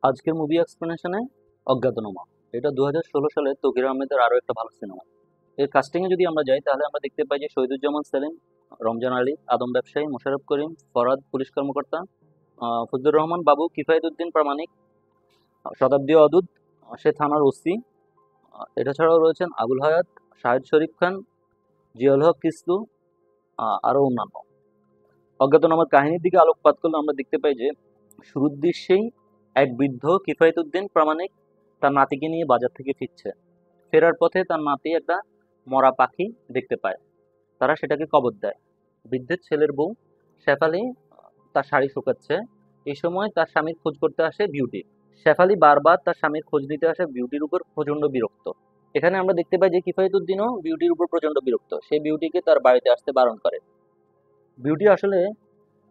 আজকের মুভি এক্সপ্লেনেশনে অজ্ঞাতনামা। এটা 2016 সালে তৌকির আহমেদের আরো একটা ভালো সিনেমা। এর কাস্টিং এ যদি আমরা যাই তাহলে আমরা দেখতে পাই যে শহীদুজ্জামান সেলিম, রমজান আলী, আদম ব্যবসায়ী, মোশাররফ করিম, ফরহাদ পুলিশ কর্মকর্তা, ফজলুর রহমান বাবু, কিফায়েতুদ্দিন প্রামাণিক, শতাব্দী অদূত, সে থানার ওসি। এটা ছাড়াও রয়েছেন আবুল হায়াত, শাহিদ শরীফ খান, জিয়াউল হক কিসলু, আরো অন্যান্য। অজ্ঞাতনামার কাহিনীর দিকে আলোকপাত করলে আমরা দেখতে পাই যে শুরুর দৃশ্যেই এক বৃদ্ধ কিফায়েতুদ্দিন প্রামাণিক তার নাতিকে নিয়ে বাজার থেকে ফিরছে। ফেরার পথে তার নাতি একটা মরা পাখি দেখতে পায়। তারা সেটাকে কবর দেয়। বৃদ্ধের ছেলের বউ শেফালি তার শাড়ি শুকাচ্ছে। এই সময় তার স্বামীর খোঁজ করতে আসে বিউটি। শেফালি বারবার তার স্বামীর খোঁজ নিতে আসে বিউটির উপর প্রচন্ড বিরক্ত। এখানে আমরা দেখতে পাই যে কিফায়েতুদ্দিনও বিউটির উপর প্রচন্ড বিরক্ত। সে বিউটিকে তার বাড়িতে আসতে বারণ করে। বিউটি আসলে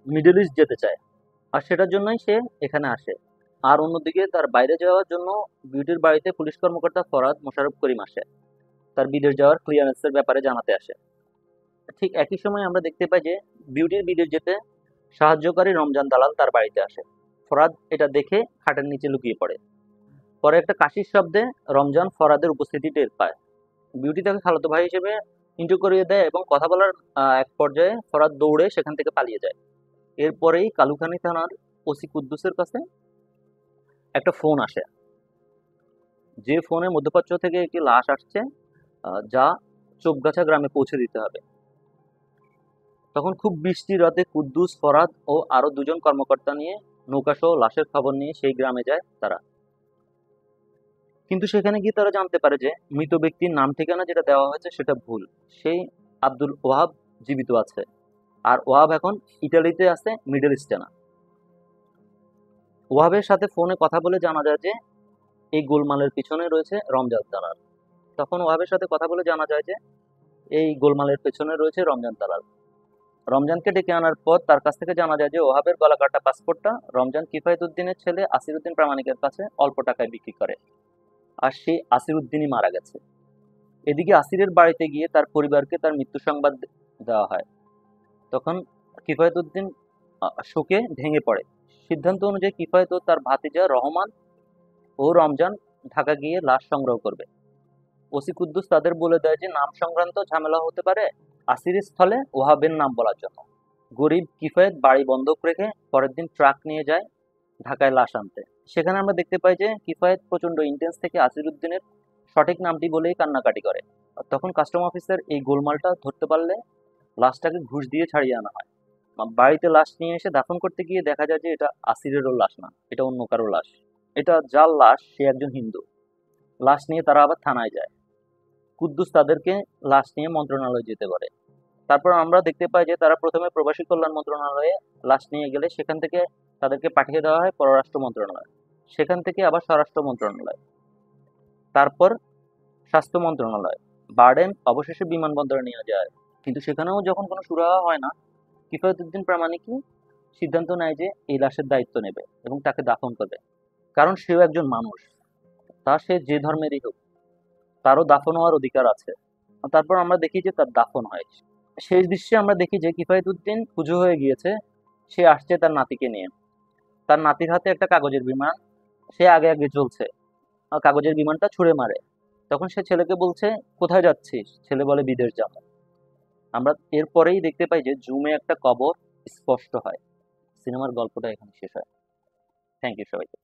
মিডল ইস্ট যেতে চায়, আর সেটার জন্যই সে এখানে আসে। আর অন্যদিকে তার বাইরে যাওয়ার জন্য বিউটির বাড়িতে পুলিশ কর্মকর্তা ফরহাদ মোশাররফ করিম আসে, তার বিদেশ যাওয়ার ক্লিয়ারেন্সের ব্যাপারে জানাতে আসে। ঠিক একই সময় আমরা দেখতে পাই যে বিউটির বিদেশ যেতে সাহায্যকারী রমজান দালাল তার বাড়িতে আসে। ফরহাদ এটা দেখে খাটের নিচে লুকিয়ে পড়ে। পরে একটা কাশির শব্দে রমজান ফরহাদের উপস্থিতি টের পায়। বিউটি তাকে খালাতো ভাই হিসেবে ইন্ট্রো করিয়ে দেয় এবং কথা বলার এক পর্যায়ে ফরহাদ দৌড়ে সেখান থেকে পালিয়ে যায়। এরপরেই কালুখানী থানার ওসি কুদ্দুসের কাছে একটা ফোন আসে, যে ফোনে মধ্যপ্রাচ্য থেকে একটি লাশ আসছে, যা চোপগাছা গ্রামে পৌঁছে দিতে হবে। তখন খুব বৃষ্টি রাতে কুদ্দুস, ফরহাদ ও আরো দুজন কর্মকর্তা নিয়ে নৌকাসহ লাশের খবর নিয়ে সেই গ্রামে যায় তারা। কিন্তু সেখানে গিয়ে তারা জানতে পারে যে মৃত ব্যক্তির নাম ঠিকানা যেটা দেওয়া হয়েছে সেটা ভুল। সেই আব্দুল ওয়াহাব জীবিত আছে, আর ওয়াহাব এখন ইতালিতে আছে, মিডল ইস্টে না। ওয়াহাবের সাথে ফোনে কথা বলে জানা যায় যে এই গোলমালের পিছনে রয়েছে রমজান দালাল। তখন ওয়াহাবের সাথে কথা বলে জানা যায় যে এই গোলমালের পেছনে রয়েছে রমজান দালাল। রমজানকে ডেকে আনার পর তার কাছ থেকে জানা যায় যে ওহাবের গলাকাটা পাসপোর্টটা রমজান কিফায়েতুদ্দিনের ছেলে আসিরুদ্দিন প্রামাণিকের কাছে অল্প টাকায় বিক্রি করে, আর সেই আসিরুদ্দিনই মারা গেছে। এদিকে আসিরের বাড়িতে গিয়ে তার পরিবারকে তার মৃত্যু সংবাদ দেওয়া হয়। তখন কিফায়েতুদ্দিন শোকে ভেঙে পড়ে। সিদ্ধান্ত অনুযায়ী কিফায়েত ও তার ভাতিজা রহমান ও রমজান ঢাকা গিয়ে লাশ সংগ্রহ করবে। ওসি কুদ্দুস তাদের বলে দেয় যে নাম সংক্রান্ত ঝামেলা হতে পারে, আসিরের স্থলে ওহাবের নাম বলার জন্য। গরিব কিফায়েত বাড়ি বন্ধক রেখে পরের দিন ট্রাক নিয়ে যায় ঢাকায় লাশ আনতে। সেখানে আমরা দেখতে পাই যে কিফায়েত প্রচন্ড ইন্টেন্স থেকে আসিরুদ্দিনের সঠিক নামটি বলেই কান্নাকাটি করে। আর তখন কাস্টম অফিসার এই গোলমালটা ধরতে পারলে লাশটাকে ঘুষ দিয়ে ছাড়িয়ে আনা হয়। বাড়িতে লাশ নিয়ে এসে দাফন করতে গিয়ে দেখা যায় যে এটা আসিরেরও লাশ না, এটা অন্য কারো লাশ। এটা যার লাশ সে একজন হিন্দু। লাশ নিয়ে তারা আবার থানায় যায়। কুদ্দুস তাদেরকে লাশ নিয়ে মন্ত্রণালয়ে যেতে বলে। তারপর আমরা দেখতে পাই যে তারা প্রথমে প্রবাসী কল্যাণ মন্ত্রণালয়ে লাশ নিয়ে গেলে সেখান থেকে তাদেরকে পাঠিয়ে দেওয়া হয় পররাষ্ট্র মন্ত্রণালয়, সেখান থেকে আবার স্বরাষ্ট্র মন্ত্রণালয়, তারপর স্বাস্থ্য মন্ত্রণালয়, বারডেম, অবশেষে বিমানবন্দরে নিয়ে যায়। কিন্তু সেখানেও যখন কোনো সুরাহা হয় না, কিফায়েতুদ্দিন প্রামাণিকই সিদ্ধান্ত নেয় যে এই লাশের দায়িত্ব নেবে এবং তাকে দাফন করবে। কারণ সেও একজন মানুষ, তা সে যে ধর্মেরই হোক, তারও দাফন হওয়ার অধিকার আছে। তারপর আমরা দেখি যে তার দাফন হয়। শেষ দৃশ্যে আমরা দেখি যে কিফায়েতুদ্দিন পুজো হয়ে গিয়েছে, সে আসছে তার নাতিকে নিয়ে। তার নাতির হাতে একটা কাগজের বিমান, সে আগে আগে চলছে, আর কাগজের বিমানটা ছুঁড়ে মারে। তখন সে ছেলেকে বলছে, কোথায় যাচ্ছিস? ছেলে বলে, বিদেশ যাবো। আমরা এরপরেই দেখতে পাই যে জুমে একটা কবর স্পষ্ট হয়। সিনেমার গল্পটা এখানে শেষ হয়। থ্যাংক ইউ সবাইকে।